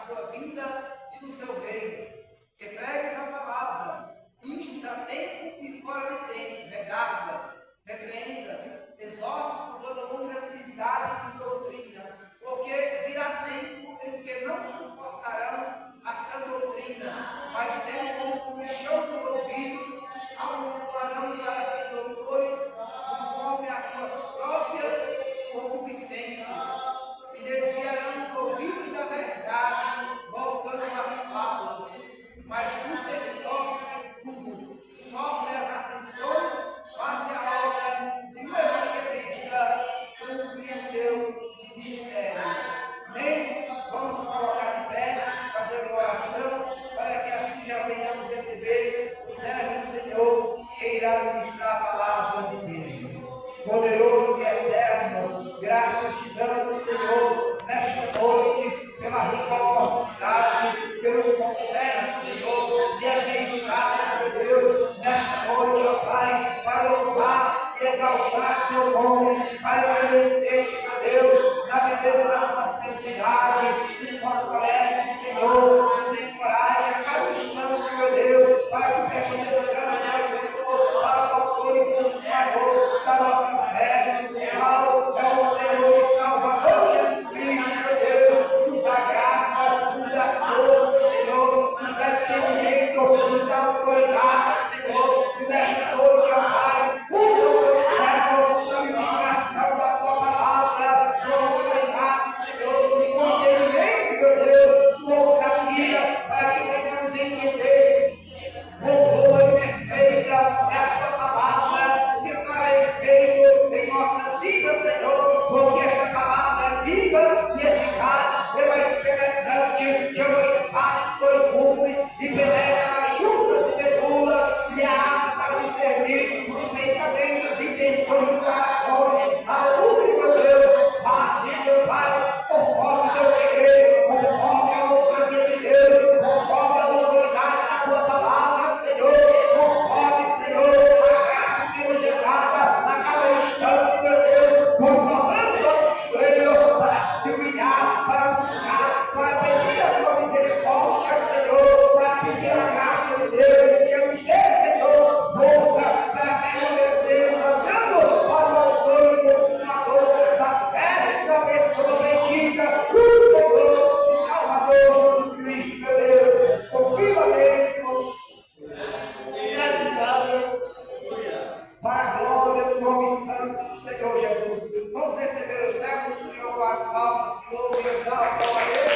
sua vinda e do seu reino. Que pregues a palavra, instes a tempo e fora de tempo, redargas, repreendas, exortes com toda longanimidade e doutrina, porque virá tempo em que não suportarão a sã doutrina, mas tendo como comichão dos ouvidos, acumularão para si doutores, conforme as suas próprias concupiscências, e desviarão os ouvidos da verdade, voltando às fábulas. Mas tu seres sóbrio em tudo, sofre as aflições, faze a obra de uma evangelística, cumpre o teu ministério. Amém? Vamos colocar de pé, fazer uma oração, para que assim já venhamos receber o servo do Senhor, que irá ministrar a palavra de Deus. Poderoso e eterno, graças te damos, Senhor, nesta noite, pela rica oportunidade, pelos conselhos, Senhor, de aqui estar, meu Deus, nesta noite, ó Pai, para louvar e exaltar teu nome, para agradecer-te, meu Deus, na beleza da tua santidade, nos fortalece, Senhor, nos encoraja a cada instante, meu Deus, para que permaneçamos, meu Senhor, para o autor e consumador da nossa fé, real, é o Senhor e Salvador Jesus Cristo, meu Deus, nos dá graça, nos dá força, Senhor, nos dá entendimento, nos dá autoridade, Senhor, e nesta noite, ó Pai, usa o teu servo na ministração da tua palavra, com autoridade, Senhor, com entendimento, meu Deus, com ousadia, para que tenhamos entender. Boa e perfeita é a tua palavra que fará efeito em nossas vidas, Senhor, porque esta palavra é viva e eficaz, é mais penetrante que uma espada de dois gumes e penetra nas juntas e medulas e a arma para discernir os pensamentos e intenções do coração. Aleluia, meu Deus, faça, meu Pai, conforme teu querer, conforme a ousadia de Deus, conforme a autoridade da tua palavra, Senhor, conforme, Senhor, a graça que nos é dada a cada instante, meu Deus, controlando nosso joelho para se humilhar, para buscar, para pedir a tua misericórdia, Senhor, para pedir a graça de Deus, que nos dê, Senhor, força para permanecermos andando para o autor e consumador da fé da pessoa bendita, do Senhor e Salvador Jesus Cristo, meu Deus. Confio a Deus, para a glória do nome santo do Senhor Jesus. Vamos receber o servo do Senhor com as palmas que louvam e exaltam a Deus.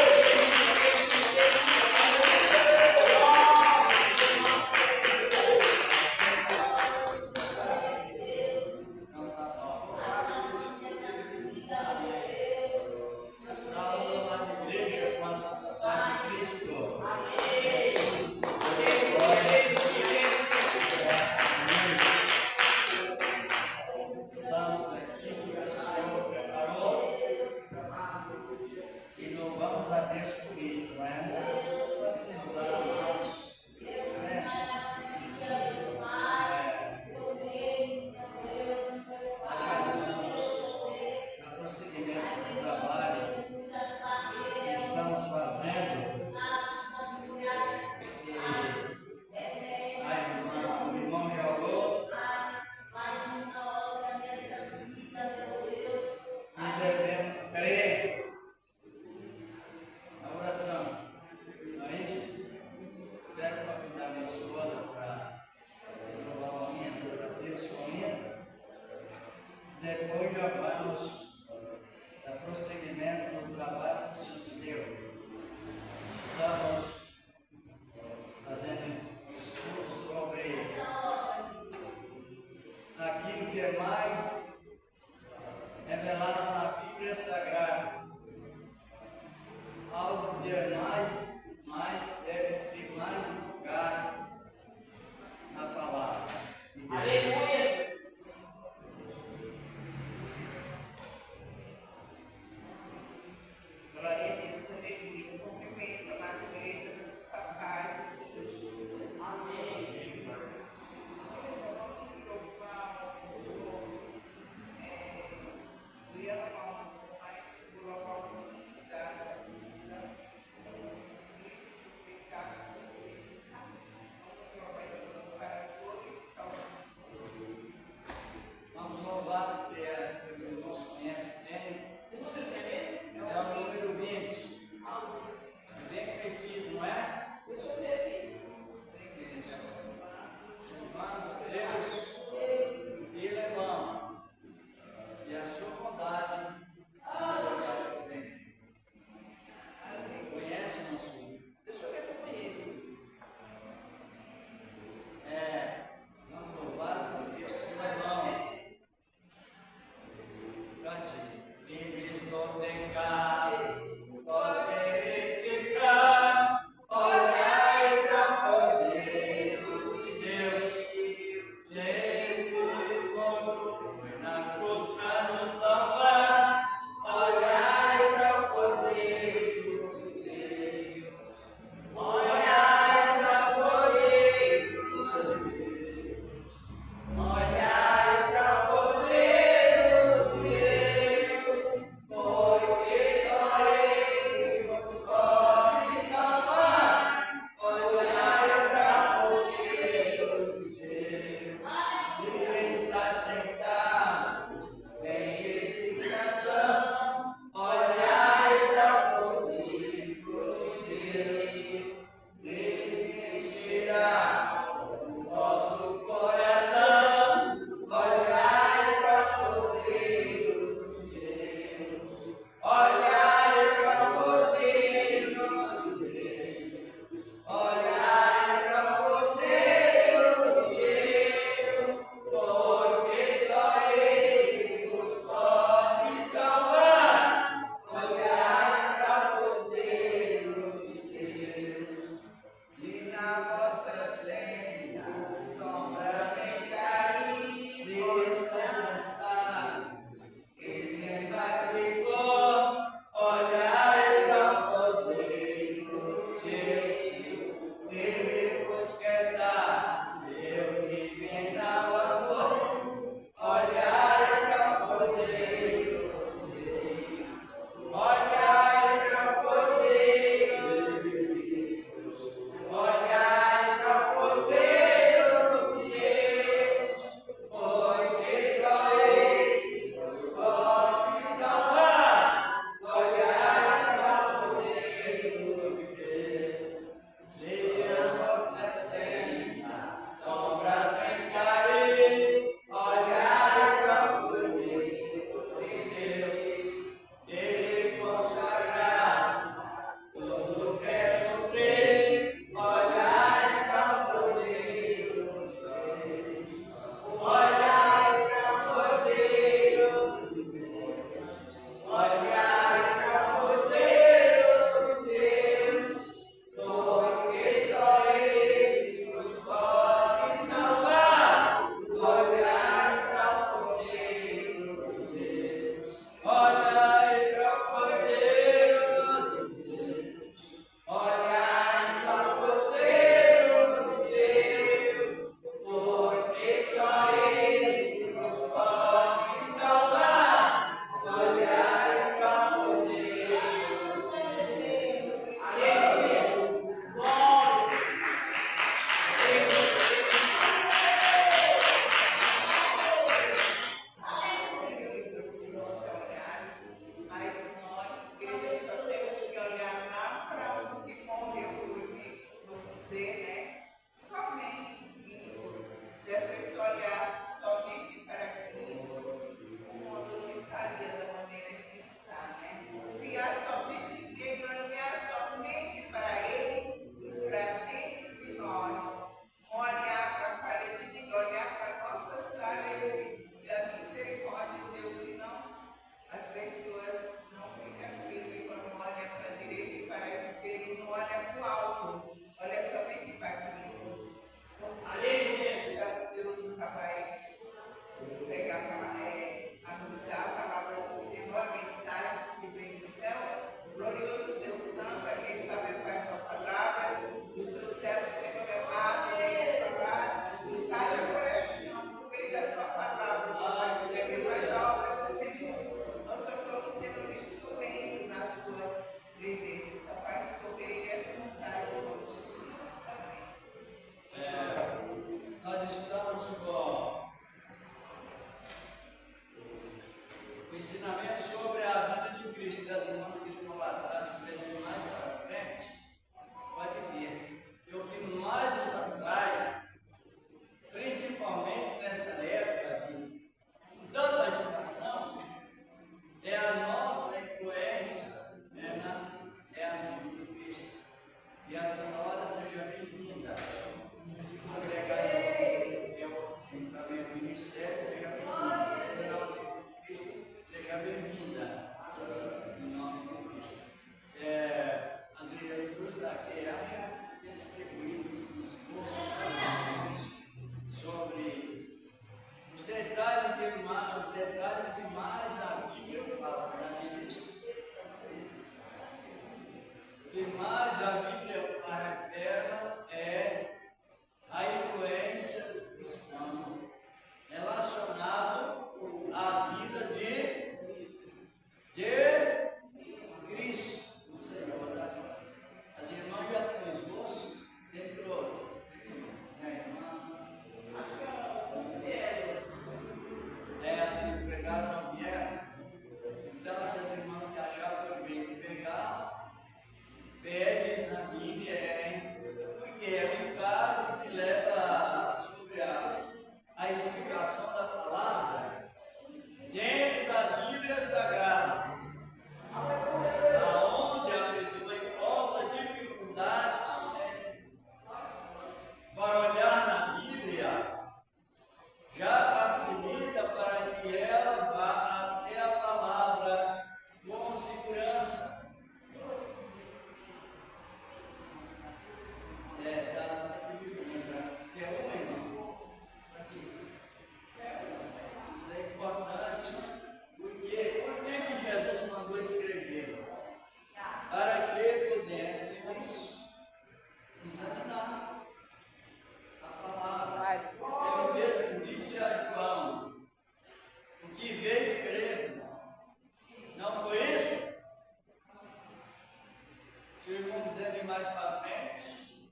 Se o irmão quiser vir mais para frente,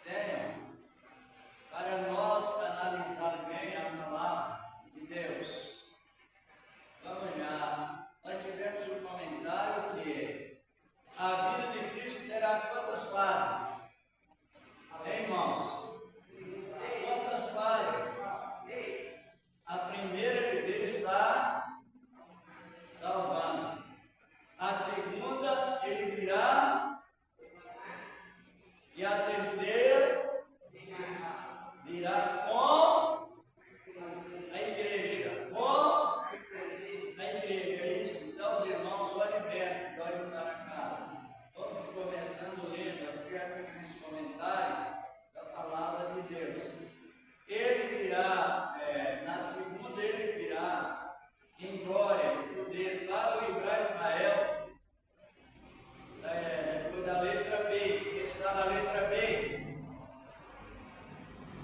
venham, para nós analisar bem a palavra de Deus. Vamos já. Nós tivemos um comentário que a vida de Cristo terá quantas fases? Irmãos, quantas fases? A primeira, ele veio estar salvando. A segunda, ele virá. E a terceira, virá com a igreja. Com a igreja. É isso. Então, os irmãos, olhem bem, olhem para cá. Vamos começando lendo aqui nesse comentário da palavra de Deus. Ele virá, na segunda, ele virá em glória e poder para livrar Israel. Depois da letra B, está na letra B.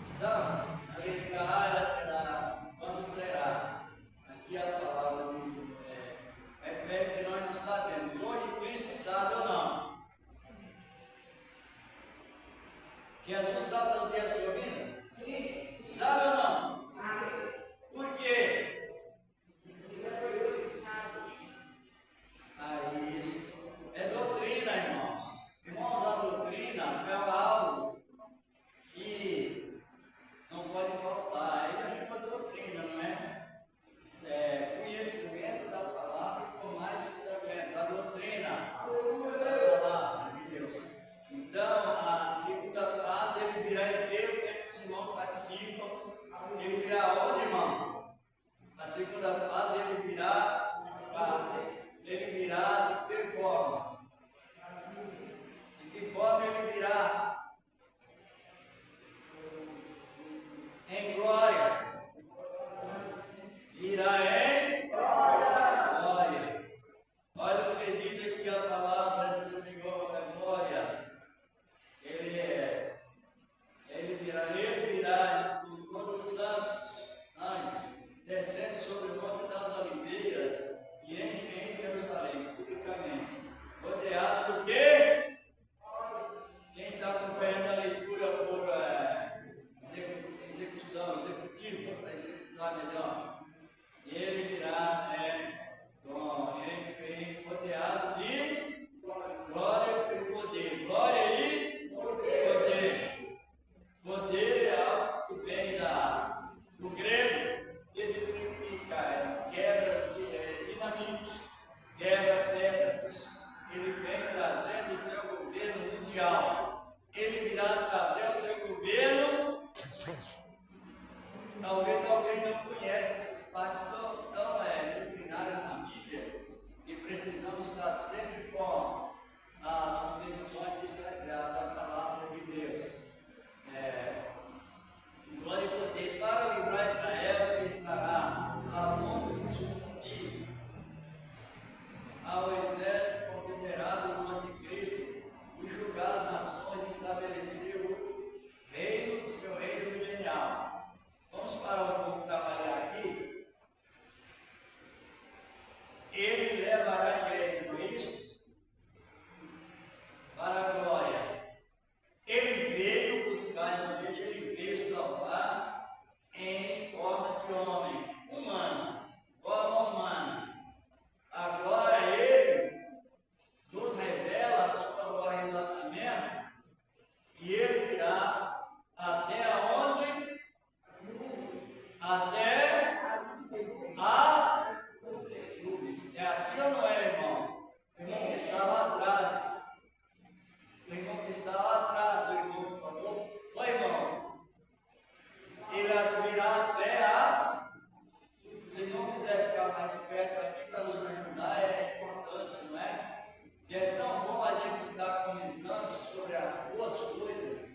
Está na letra A, era quando será. Aqui a palavra diz, que nós não sabemos. Hoje Cristo sabe ou não? Jesus sabe do que é sua vida? Sim. Sabe ou não? Sim. Por quê? Isso. É doutrina, irmãos. Irmãos, a doutrina é algo que não pode faltar. Aí nós temos a doutrina, não é? Conhecimento da palavra com mais fundamento. A doutrina da palavra de Deus. Então, a segunda fase, ele virá em Deus, que os irmãos participam. Ele virá onde, irmão? A segunda fase, ele virá de que forma? De que forma ele virá? Em glória. Virá em glória. Olha o que diz aqui a palavra do Senhor da glória. Ele virá com todos os santos, anjos, descendo sobre o monte das oliveiras e em Jerusalém, publicamente. Rodeado do quê? Quem está acompanhando a leitura por executiva, para executar melhor. Ele virá rodeado de glória e poder. Glória e poder. Poder é algo que vem do grego, que significa quebra de dinamite, quebra pedras. Ele vem trazendo o seu governo mundial. Ele virá trazer o seu governo. Talvez alguém não conheça essas partes tão doutrinárias na Bíblia e precisamos estar sempre com as convicções da palavra de Deus. Glória e poder para livrar Israel, que estará a ponto de sucumbir ao exército confederado do anticristo e julgar as nações e estabelecer o seu reino milenial. Vamos parar um pouco para avaliar aqui. Ele levará a igreja, não é isso? Para a glória. Ele veio buscar a igreja, ele veio salvar em forma de homem, humano, forma humana. Agora ele nos revela a sua glória em tratamento e ele virá até aonde? Até as nuvens. É assim ou não é, irmão? O irmão que está lá atrás. O irmão que está lá atrás, o irmão que falou. Ô irmão, ele virá até as. Se o irmão quiser ficar mais perto aqui para nos ajudar, é importante, não é? E é tão bom a gente estar comentando sobre as boas coisas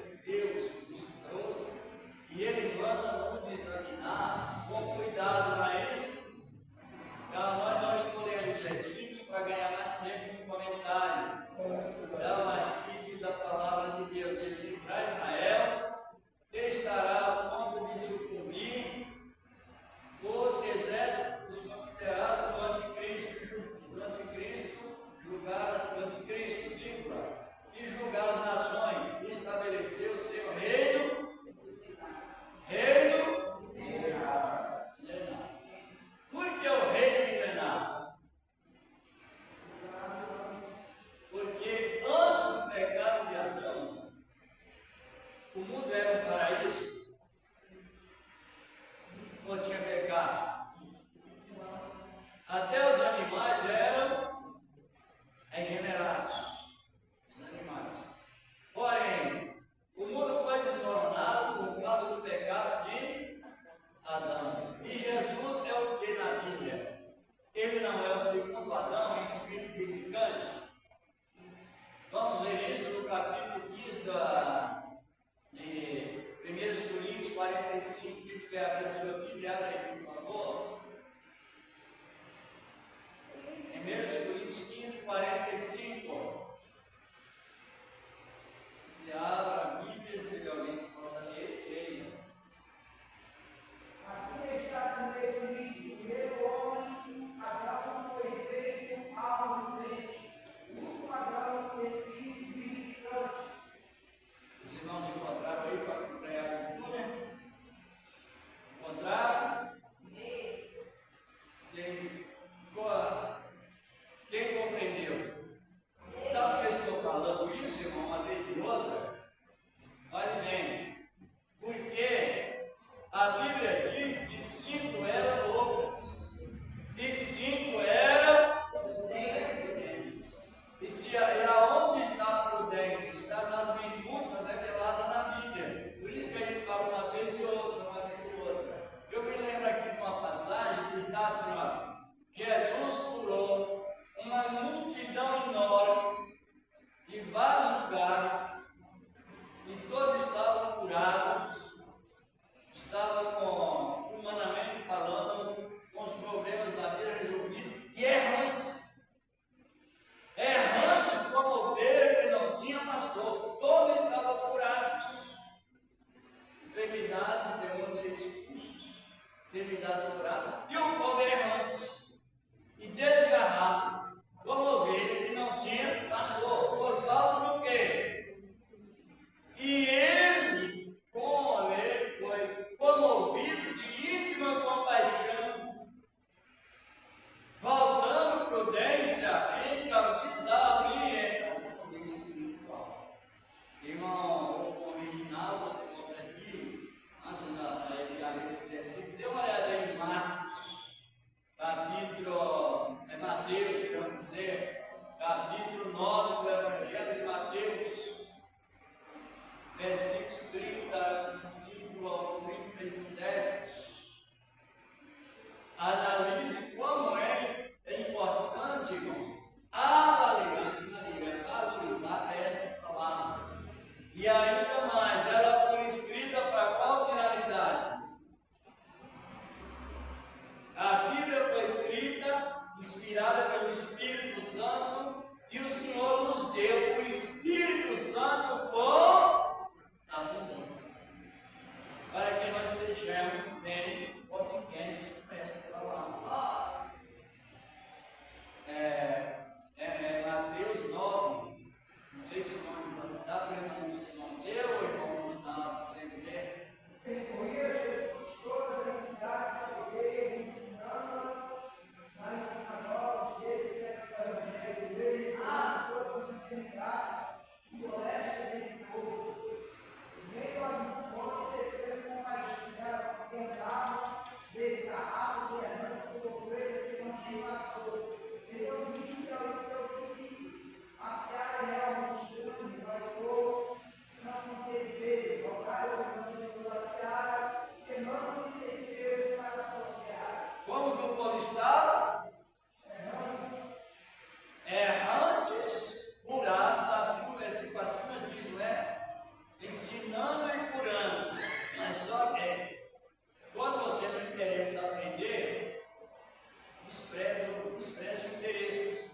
que Deus nos trouxe. E Ele manda nos examinar com cuidado, não é isso? Então, nós não escolhemos versículos para ganhar mais tempo no comentário. Então, aqui diz a palavra de Deus: Ele livrar Israel, estará a ponto de sucumbir os exércitos confederados do anticristo. O anticristo julgar regenerados, os animais. Porém, o mundo foi desmoronado por causa do pecado de Adão. E Jesus é o que na Bíblia? Ele não é o segundo Adão em espírito vivificante. Vamos ver isso no capítulo 15 de 1 Coríntios 45. Quem tiver abrindo a sua Bíblia, abre aí, por favor. 1 Coríntios 15, 45. Se abra a Bíblia, se alguém possa ler, leia. Assim está também escrito: o primeiro homem, Adão, foi feito alma vivente, o último Adão, espírito vivificante. Os irmãos encontraram aí para acompanhar a leitura? Encontraram? Sim. Quem compreendeu? Sabe que eu estou falando isso, irmão, uma vez e outra? Olhe bem. Porque a Bíblia diz que 5 eram loucas e 5 eram prudentes. E aonde está a prudência? Está nas minúcias reveladas na Bíblia. Por isso que a gente fala uma vez e outra, uma vez e outra. Eu me lembro aqui de uma passagem que está assim, ó. Jesus curou uma multidão enorme de vários lugares e todos estavam curados, estavam humanamente falando, com os problemas da vida resolvidos e errantes. Errantes como ovelha que não tinha pastor, todos estavam curados. Enfermidades, demônios expulsos, enfermidades curadas, e o povo errante e desgarrado, como ovelha que não tinha pastor, por falta do quê? E ele foi comovido de íntima compaixão, faltando prudência entre a visão e a orientação espiritual. Irmão, o original, nós irmãos aqui, antes de ler esse versículo, dê uma olhada em Marcos. Capítulo, Mateus, quero dizer, capítulo 9 do Evangelho de Mateus, versículos 35 ao 37. Analise como é importante, irmãos, valorizar esta palavra. E ainda mais, ela foi escrita para qual finalidade? A Bíblia foi escrita, inspirada pelo Espírito Santo, e o Senhor nos deu o Espírito Santo com abundância, para que nós sejamos bem obedientes a esta palavra. Mateus 9, não sei se o nome dá para o irmão dos irmãos ler, ou o irmão está sem ler. Percorria Jesus todas as cidades e aldeias, ensinando-as nas sinagogas deles, pregando o evangelho deles, todas as enfermidades e moléstias entre o povo. E veio às multidões, tendo compaixão, tentavam, desgarrados e errantes como ovelhas que não têm pastor. Então disse aos seus discípulos: a seara é realmente grande, mas poucos são conselheiros, voltai ao da seara, que mandam ceifeiros para a sua seara. Como que o povo estava? Errantes, curados, assim o versículo acima diz, não é? Ensinando e curando. Mas só que, quando você não interessa aprender, despreza o interesse.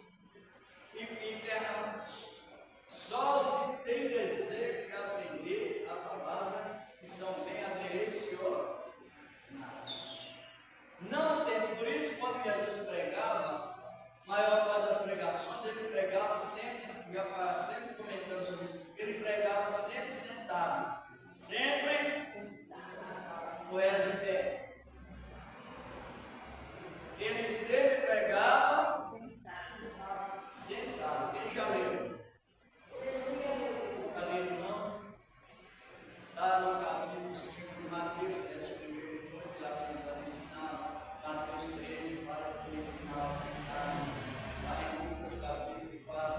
E fica errante. Só os que têm desejo de aprender a palavra, que são bem aderecionados. Não tem, por isso, quando Jesus pregava, a maior parte das pregações, ele pregava sempre comentando sobre isso, ele pregava sempre sentado. Sempre ou era de pé? Ele sempre pregava sentado. Quem já leu? Está lendo não? Está no capítulo 5 de Mateus, verso 1, depois ele assentado ensinava. Mateus 13 para ele ensinar a sentar. Está em Lucas capítulo 4.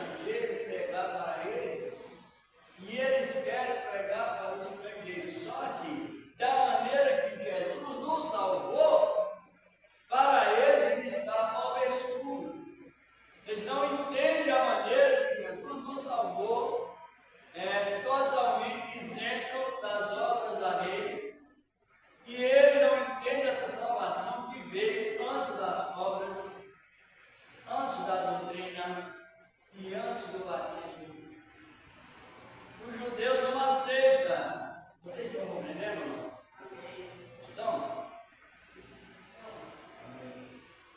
estrangeiro e pregar para eles, e eles querem pregar para o estrangeiro. Só que, da maneira que Jesus nos salvou, para eles ele está ao escuro. Eles não entendem a maneira que Jesus nos salvou, totalmente isento das obras da lei, e ele não entende essa salvação que veio antes das obras, antes da doutrina e antes do batismo. Os judeus não aceitam. Vocês estão compreendendo ou não? Estão?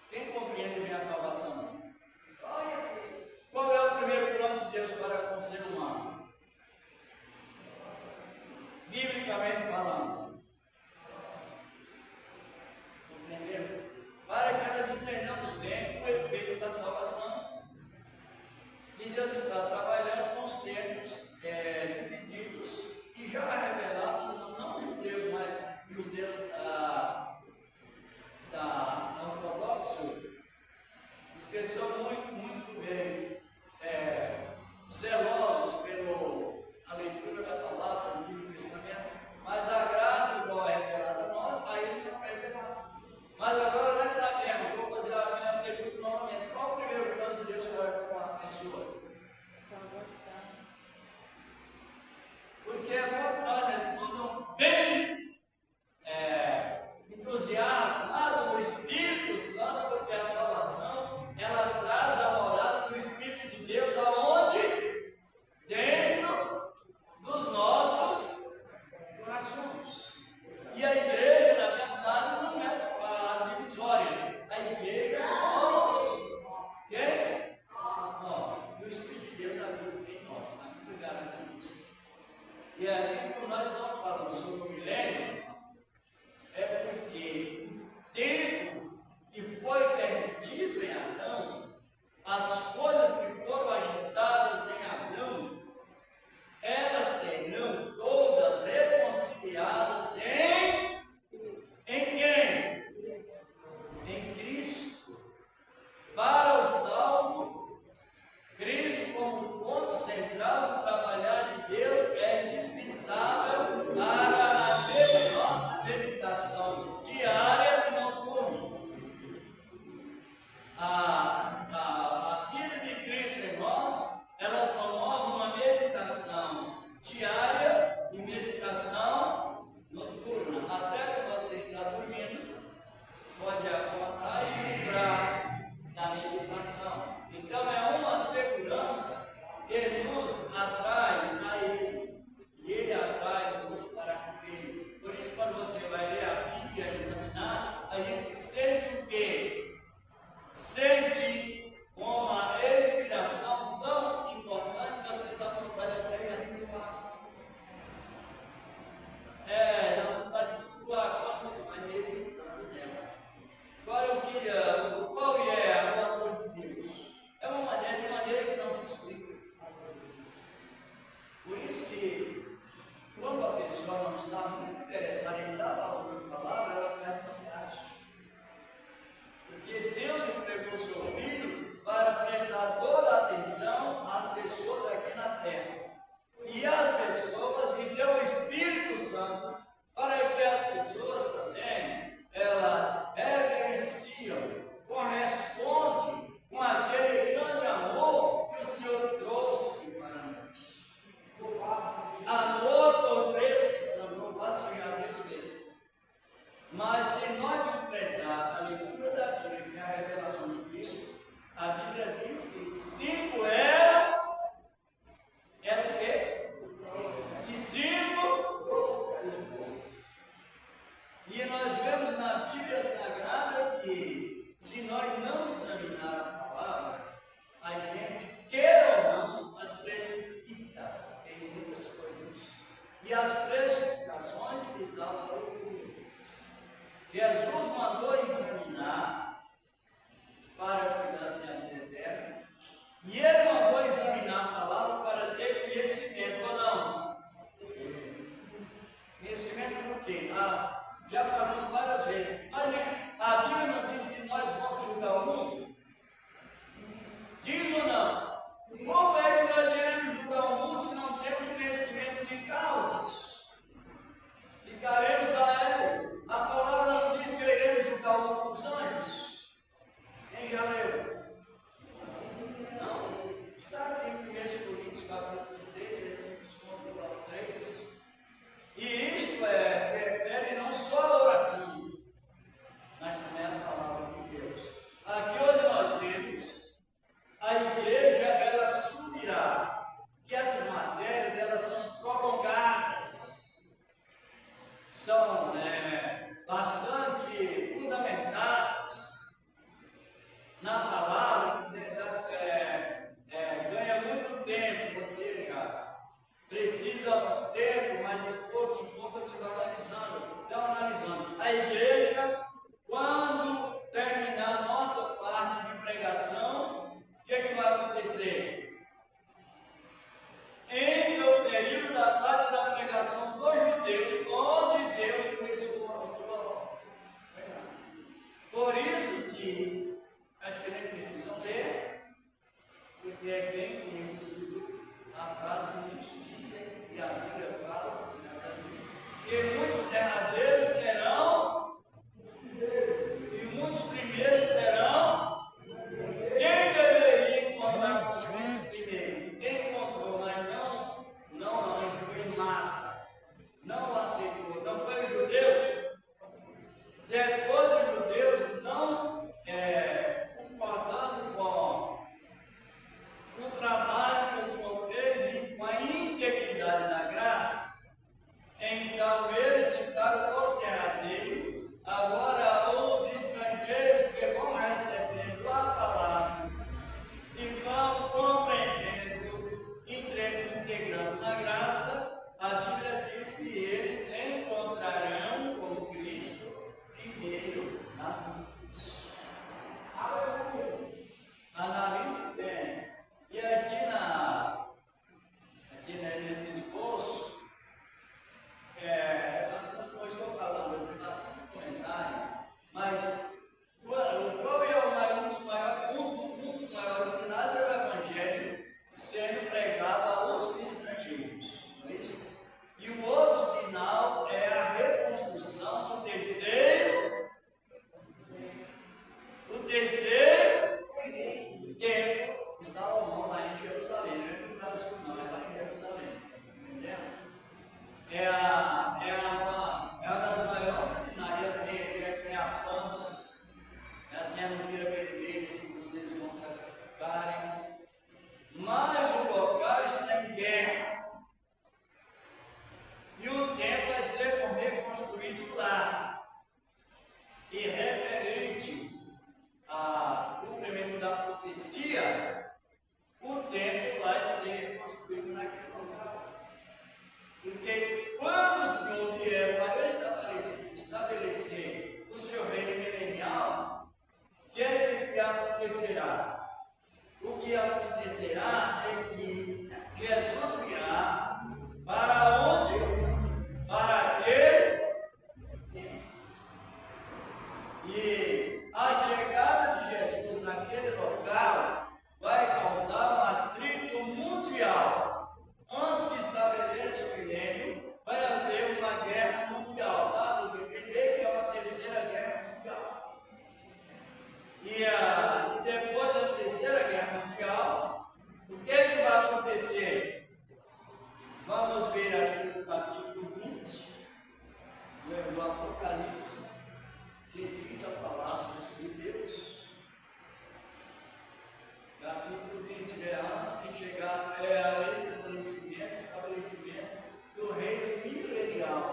Quem compreende bem a salvação? Qual é o primeiro plano de Deus para com o ser humano? Biblicamente falando. Compreenderam? Para que nós entendamos bem o efeito da salvação. E Deus está trabalhando com os tempos divididos e já revelado, não judeus, mas judeus da ortodoxo, esqueceu muito bem, zelosos pela leitura da palavra do Antigo Testamento, mas a graça igual é revelada a nós, aí eles não perdem nada. Mas agora nós sabemos, vou fazer a minha pergunta novamente: qual o primeiro plano de Deus para com a pessoa? Salvação. Porque é bom que nós respondamos bem entusiasmado no Espírito Santo, porque a salvação ela traz a morada do Espírito de Deus aonde? Dentro dos nossos corações. E a igreja, na verdade, não é as divisórias. A igreja somos quem? Nós. E o Espírito de Deus habita em nós. A Bíblia garante isso. E aí, quando nós estamos falando sobre o milênio, é porque o tempo que foi perdido em Adão, as coisas que foram agitadas em Adão, elas serão todas reconciliadas em quem? Em Cristo. Para o salvo, Cristo como ponto central do trabalhar de Deus é indispensável. que é bem conhecido, a frase que muitos dizem, e a Bíblia fala, que muitos derradeiros serão, e muitos primeiros serão. Quem deveria encontrar com Cristo primeiro? Quem encontrou, mas não entrou em massa, não aceitou, não foi os judeus. Depois dos judeus não concordando com o trabalho que o Senhor fez e com a integridade da graça, então eles ficaram por derradeiro. Agora os estrangeiros que vão recebendo a palavra e vão compreendendo, integrando na graça, a Bíblia diz que eles encontrarão com Cristo primeiro nas nuvens. Analise bem. E aqui nesse esboço, bastante, eu estou falando, tem bastante comentário, mas qual é um dos maiores sinais do Evangelho sendo pregado aos estrangeiros? Não é isso? E o outro sinal é a reconstrução do terceiro templo de Salomão lá em Jerusalém. Não é no Brasil, não, é lá em Jerusalém. Entendeu? É uma das maiores sinais. Tem a planta, tem a numeira vermelha, segundo eles vão sacrificarem. Mas o local está em guerra. E o templo vai ser reconstruído lá. E referente ao cumprimento da profecia, o templo vai ser reconstruído naquele local. Porque quando o Senhor vier para estabelecer o seu reino milenial, o que acontecerá? O que acontecerá é que Jesus virá para onde? Para aquele tempo. E a chegada de Jesus naquele local vai causar um atrito mundial. Antes que estabeleça o milênio, vai haver uma guerra mundial. Dá para entender que é uma terceira guerra mundial. E depois da terceira guerra mundial, o que vai acontecer? Vamos ver aqui no capítulo 20 do Apocalipse, que diz a palavra de Deus. Capítulo 20, antes de chegar ao estabelecimento do reino milenial.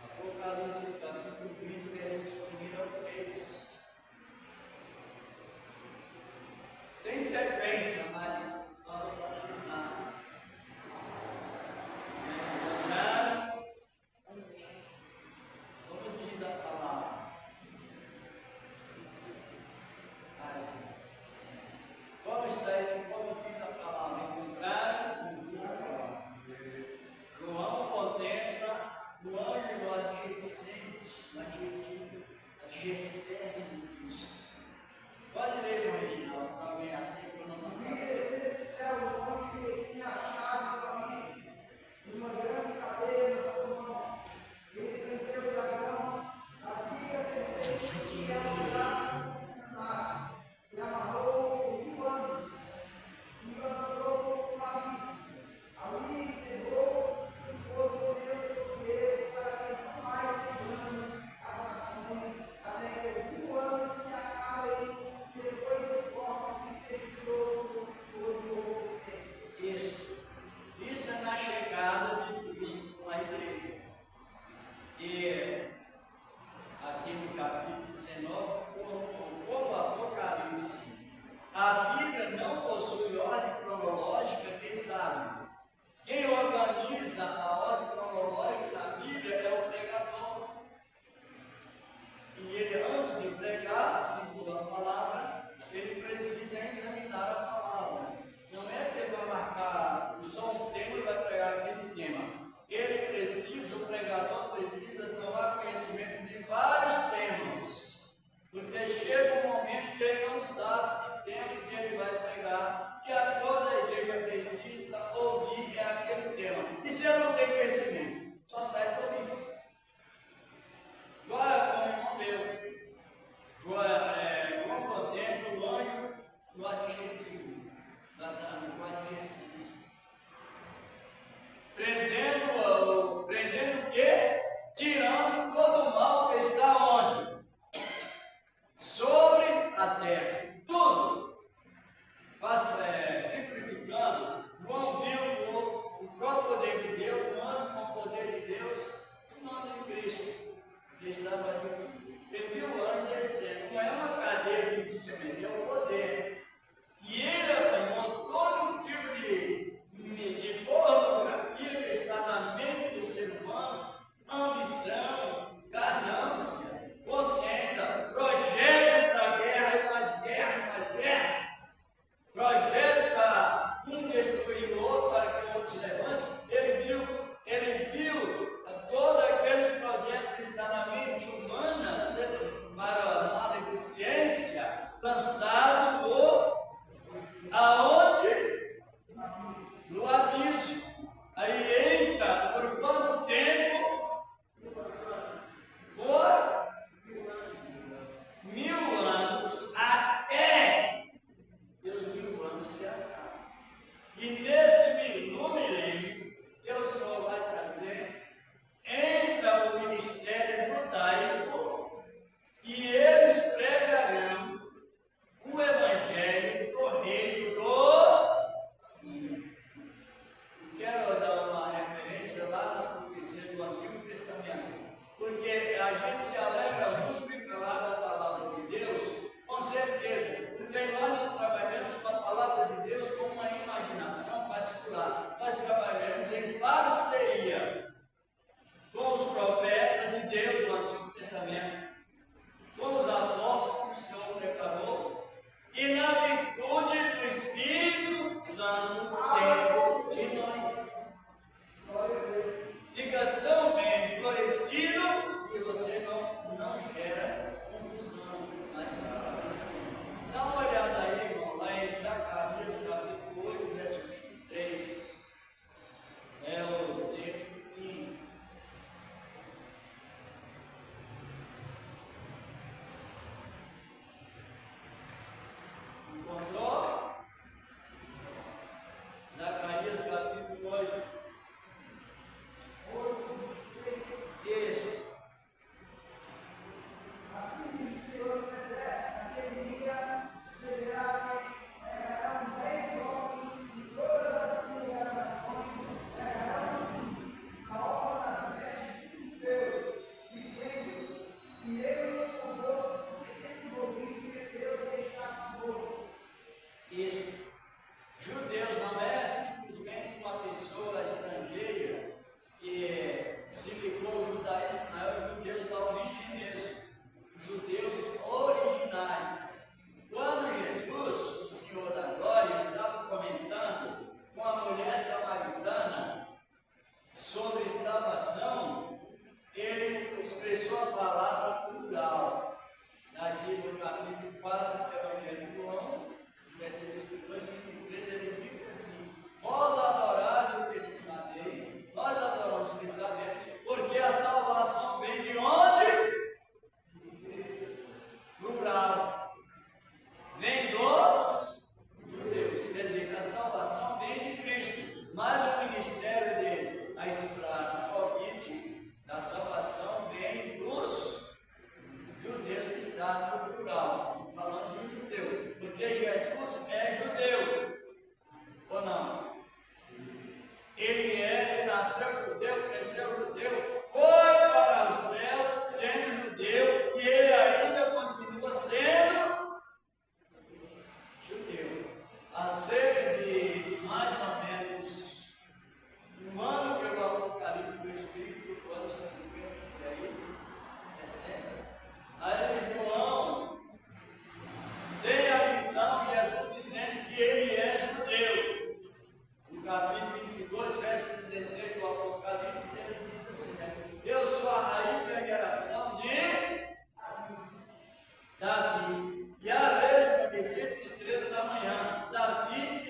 Apocalipse, capítulo 20, versículos 1 ao 3. Tem sequência, mas vamos analisar. Como diz a palavra? Como diz a palavra? Encontrar, nos diz a palavra. João contempla o anjo lá de Getsemane, na adjacência de Cristo. Pode ler no original, para alguém até que eu não consigo. Descer do céu o anjo que tinha a chave do abismo, uma grande cadeia na sua mão. Ele prendeu o dragão, a antiga serpente que era lugar de Satanás, e amarrou por anos, e lançou no abismo. Ali encerrou e pôs selo sobre ele para que não mais engane as nações, até que os 1 ano se acabem, e depois de forma que seja todo o tempo. Isso é na chegada de Cristo com a igreja. E aqui no capítulo 19, como Apocalipse, a Bíblia não possui ordem cronológica, quem sabe? Quem organiza a ordem cronológica da Bíblia é o pregador. E ele, antes de pregar, segundo a palavra, ele precisa examinar a palavra. Não é que ele vai marcar só um tema e vai pregar aquele tema. O pregador precisa tomar conhecimento de vários temas. Porque chega um momento que ele não sabe que tema não se acaba. E nesse no milênio, Deus só vai trazer, entra o ministério judaico e eles pregarão o evangelho do reino do fim. Quero dar uma referência lá nas profecias do Antigo Testamento, porque a gente se alegra muito em falar da palavra de Deus, com certeza, porque nós não trabalhamos com a palavra de Deus com uma imaginação particular, nós trabalhamos em parceria com os profetas de Deus do Antigo Testamento, com os apóstolos que o Senhor preparou, e na virtude do Espírito Santo dentro de nós. Fica tão bem florescido que você não gera confusão, mas estabelecimento. Dá uma olhada aí, irmão, lá em Zacarias, capítulo 8, verso 23. É o fim. Encontrou? Zacarias, capítulo 8. Isso. Assim diz o Senhor do Exército, naquele dia pegarão 10 homens de todas as tribos das nações, pegarão sim a obra das vestes de Deus, dizendo: iremos convosco, porque temos ouvido que Deus está convosco. Isso. Judeus não é simplesmente uma pessoa estrangeira que se ligou ao judaísmo, não é os judeus da origem mesmo, os judeus originais. Quando Jesus, o Senhor da Glória, estava comentando com a mulher samaritana sobre salvação, ele expressou a palavra plural. Aqui no capítulo 4 do Evangelho de João, versículo 22 e 23, ele diz assim: vós adorais o que não sabeis, nós adoramos o que sabemos, porque a salvação vem de onde? Plural. Vem dos judeus. Quer dizer, a salvação vem de Cristo, mas o ministério dele, a convite da salvação vem dos judeus, que está no plural, falando de um judeu, porque Jesus é judeu, ou não? Ele nasceu judeu, cresceu judeu, foi para o céu sendo judeu, e ele ainda continua sendo judeu. Há cerca de mais ou menos um ano que o Apocalipse foi escrito, no ano 50, por aí, 60. Aí João tem a visão de Jesus dizendo que ele é judeu. No capítulo 22, verso 16 do Apocalipse, ele diz assim, né? Eu sou a raiz da geração de Davi, e a resplandecente estrela da manhã. Davi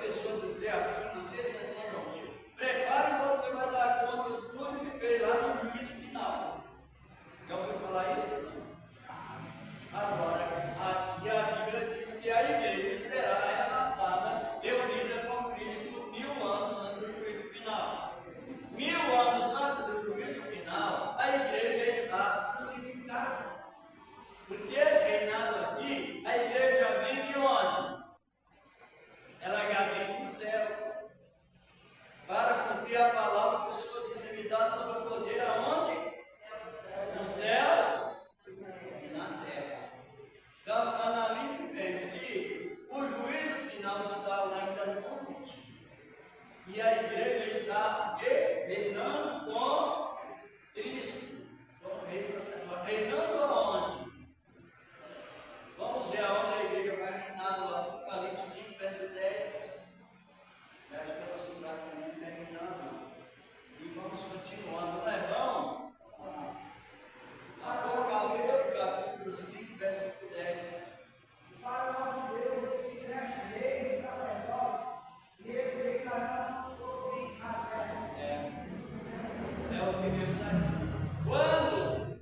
pessoa dizer assim, não sei se é bom ou não. Prepare quando você vai dar conta de tudo que fez lá no juízo final. Já ouviu falar isso? Não? Agora, aqui a Bíblia diz que a igreja será arrebatada, reunida com Cristo 1000 anos antes do juízo final. 1000 anos antes do juízo final, a igreja está crucificada. Porque esse reinado aqui, a igreja já vem de onde? Ela já vem do céu. Para cumprir a palavra, a pessoa disse: me dá todo o poder aonde? Nos céus e na terra. Então, analise bem, se o juízo final está lá ainda no monte, e a igreja está reinando com Cristo, como rei sacerdote, reinando aonde? Vamos ver aonde a igreja vai reinar no Apocalipse 5, verso 10. Já estamos praticamente terminando. E vamos continuando, não é bom? Apocalipse capítulo 5, verso 10. Para o nosso Deus, fizeste reis, sacerdotes, e eles reinarão sobre a terra. É o que vemos aqui. Quando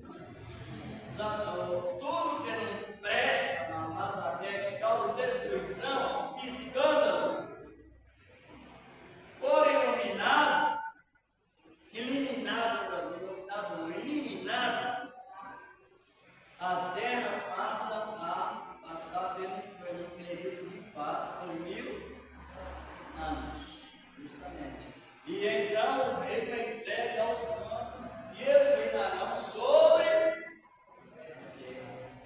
tudo que não presta na face da terra, que causa destruição, escândalo, for eliminado, a terra passa a passar pelo período de paz por 1000 anos, justamente. E então o reino é entregue aos santos, e eles reinarão sobre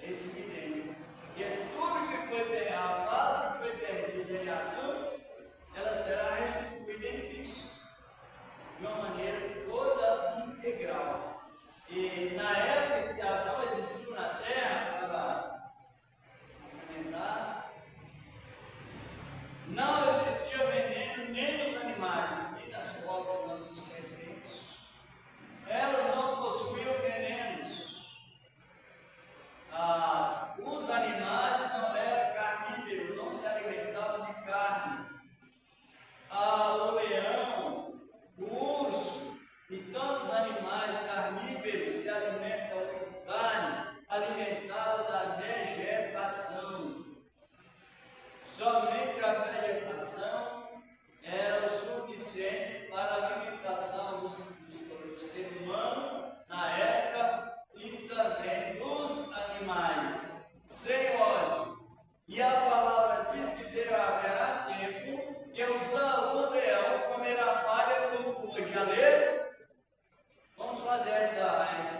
esse milênio. Porque tudo que foi perdido, a paz que foi perdida em Adão, ela será restituída em Cristo, de uma maneira toda integral. E na época que Adão existiu na terra, para complementar, não existia veneno nem nos animais, nem nas cobras, nem nos serpentes. Elas não possuíam venenos. Os animais não eram carnívoros, não se alimentavam de carne. O leão, o urso e tantos animais carnívoros que alimentam de carne, alimentavam da vegetação. Somente a vegetação era o suficiente para a alimentação do ser humano na época e também dos animais, sem ódio. E a palavra diz que haverá tempo que o leão comerá palha como boi. Já leram? Vamos fazer esse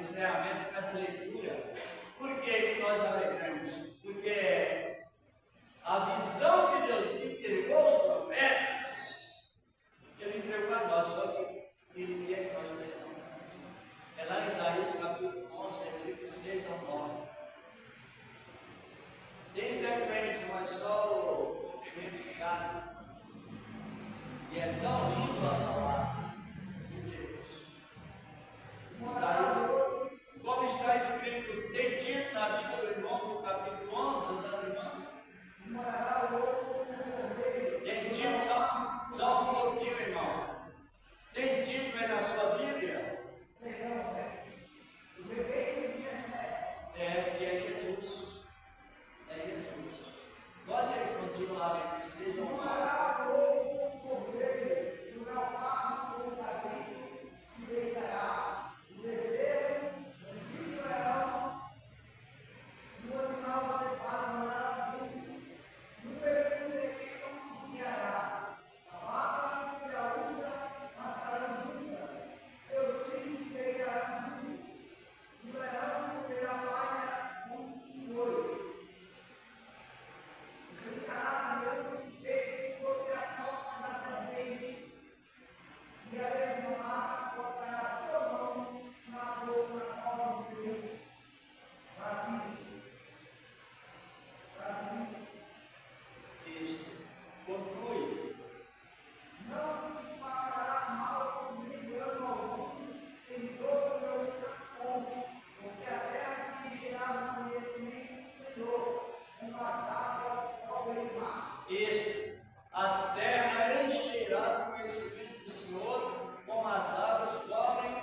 encerramento com essa leitura. Por que nós alegramos? Porque a visão que Deus entregou aos profetas, Ele entregou a nós, só que Ele quer que nós prestamos atenção. É lá em Isaías capítulo 11, versículos 6 ao 9. Tem sequência, mas só o primeiro chato. E é tão lindo a palavra de Deus. Isaías, como está escrito, tem dito na Bíblia do irmão, no capítulo 11 das irmãs. Tem dito, só um pouquinho, irmão. Tem dito aí na sua Bíblia? Que é Jesus. É Jesus. Pode continuar lendo, vocês vão lá. dado o conhecimento do Senhor, como as águas cobrem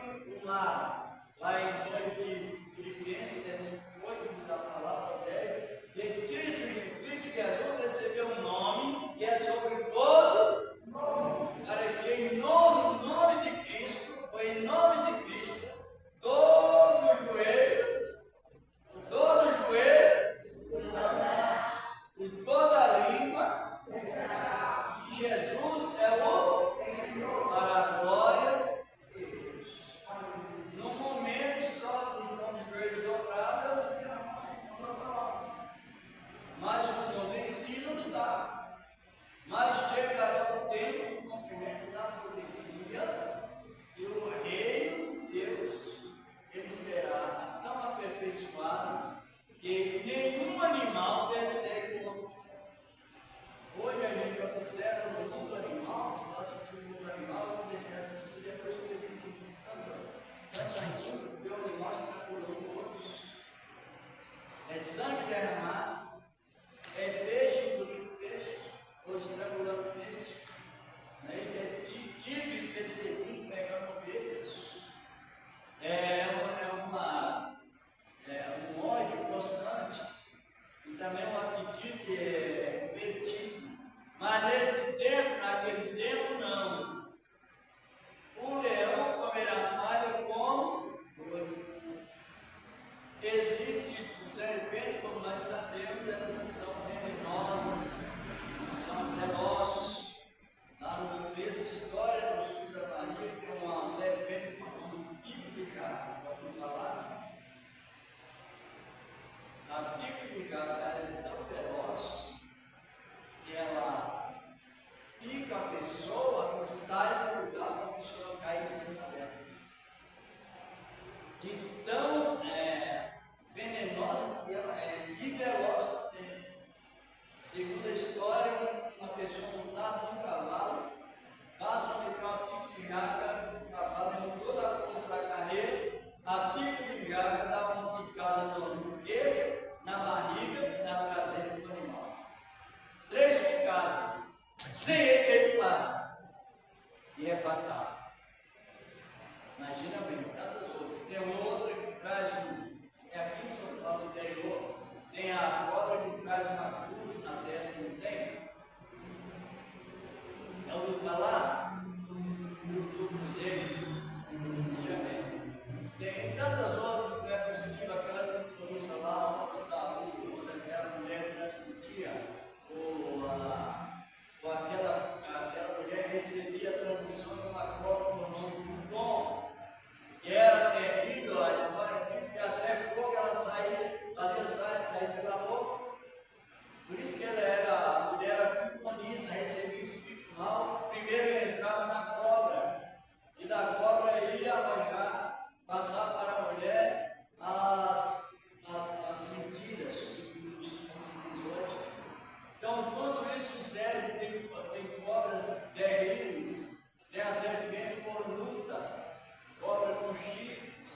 o mar. Lá em 2 de Filipenses, versículo 8, diz a palavra 10, de Cristo Jesus recebeu um nome que é sobre todo nome, para que em nome de Cristo, ou em nome de Cristo, todo joelho e toda língua, e Jesus é o Senhor, para a glória de Deus. No momento só que estão de joelhos dobrados, elas estão aceitando a palavra. Mas no mundo em si não está. Mas chegará o tempo do cumprimento da profecia e o reino de Deus ele será tão aperfeiçoado que nenhum animal persegue o outro. Hoje a gente observa no mundo animal, se nós assistirmos no mundo animal, eu comecei a assistir, depois eu comecei a sentir tantas coisas, porque o animal está curando outros. É sangue derramado, é peixe engolindo peixe, ou estrangulando peixe. Isso é tigre perseguindo, pegando ovelhas. Um ódio constante e também um apetite pervertido. Mas nesse tempo, naquele tempo, não. O leão comerá palha como boi. Existe serpente, como nós sabemos, elas são venenosas, são velozes. Lá no começo, história no sul da Bahia, tem uma serpente com um pico de gato. Vamos falar? A pico de gato é tão veloz que ela pica a pessoa e sai do lugar para a pessoa cair em cima dela. De tão venenosa que ela é e veloz também. Segundo a história, uma pessoa montada num cavalo passa a ficar uma pico de jaca, o cavalo em toda a força da carreira, a pico de jaca dá uma picada no queixo, na barriga e na traseira do animal. 3 picadas, sem ele para, e é fatal. Imagina bem, tantas outras. Tem outra que traz aqui em São Paulo, no interior, tem a cobra que traz uma cruz na testa, não tem? É o lugar lá, do cruzeiro, veja bem. Tem tantas outras que não é possível, aquela motorista lá, uma saúde, ou daquela mulher que transmitia, ou aquela mulher recebia a transmissão de uma cobra com o nome do Tom, que era terrível, a história diz que até fogo ela saía pela boca. Por isso que a mulher era pitonisa, recebia o espírito mal. Primeiro ele entrava na cobra, e da cobra ia alojar, passar para a mulher as mentiras, como se diz hoje. Então tudo isso serve, tem cobras terríveis, tem as serpentes cornudas, cobra com chifres,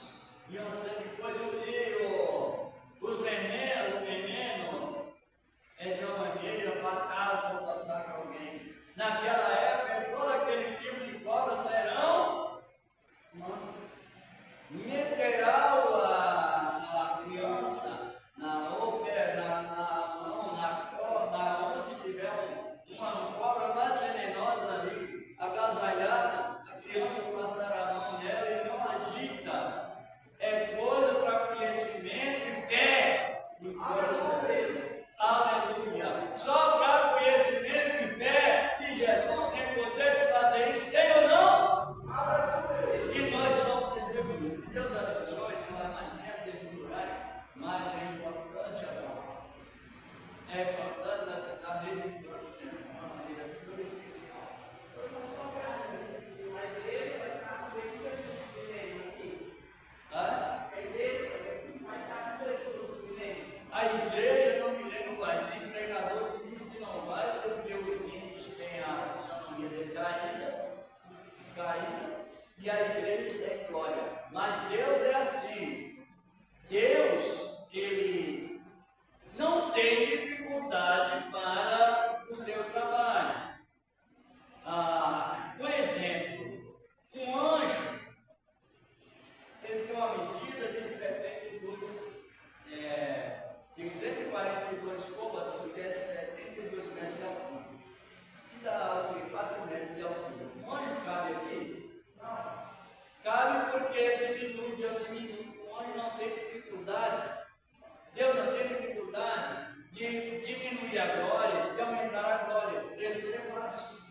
e uma série de coisas. O veneno é de uma maneira fatal quando ataca alguém. Naquela época, todo aquele tipo de cobra serão mansas. Meterá a criança onde estiver uma cobra mais venenosa ali, agasalhada, a criança passará a mão nela e não agita. É coisa para conhecimento e fé. E coisa a Deus. Aleluia. Só para conhecimento e fé que Jesus tem poder de fazer isso, tem ou não? Aleluia. E nós somos testemunhas. Que Deus abençoe, não vai mais tempo de durar, mas é importante agora. É importante nós estar meditando de uma maneira muito especial. A igreja no milênio vai. Tem pregador que diz que não vai porque os índios têm a fisionomia decaída, descaída, e a igreja tem glória. Mas Deus é assim. Deus, Ele não tem dificuldade para o seu trabalho.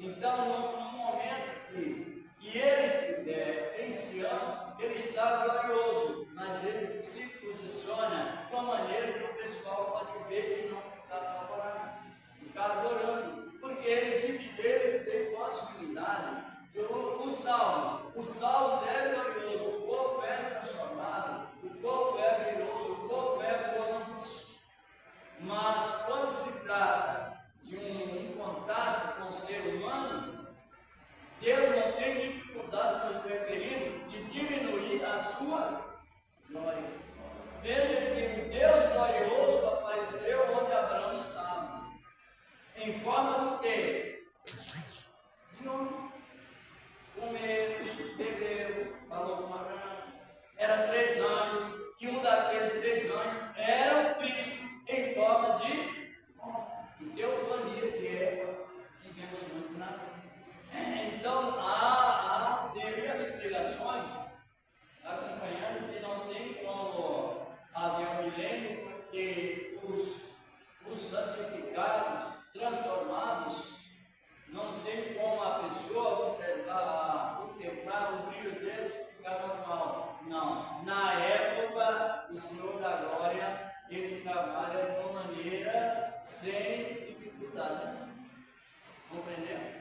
Então, no momento que ele estiver em Sião, ele está glorioso, mas ele se posiciona de uma maneira que o pessoal pode ver que não está adorando, ficar adorando, porque ele tem possibilidade. Os salmos é glorioso, o corpo é transformado, o corpo é brilhoso, o corpo é volante. Mas quando se trata de um contato com o ser humano, Deus não tem dificuldade, como eu estou referindo, de diminuir a sua glória. Veja que o Deus glorioso apareceu onde Abraão estava, em forma do quê? De homem. Comeu, bebeu, falou com Abraão. Era 3 anos, e um daqueles 3 anos era o Cristo em forma de teofania, que é que vemos muito na Bíblia. Então, há devido de pregações acompanhando que não tem como haver um milênio, porque os santificados, transformados, não tem como a pessoa observar, contemplar o brilho deles e ficar normal. Não. Na época, o Senhor da Glória, ele trabalha de uma maneira sem dificuldade. Compreendeu?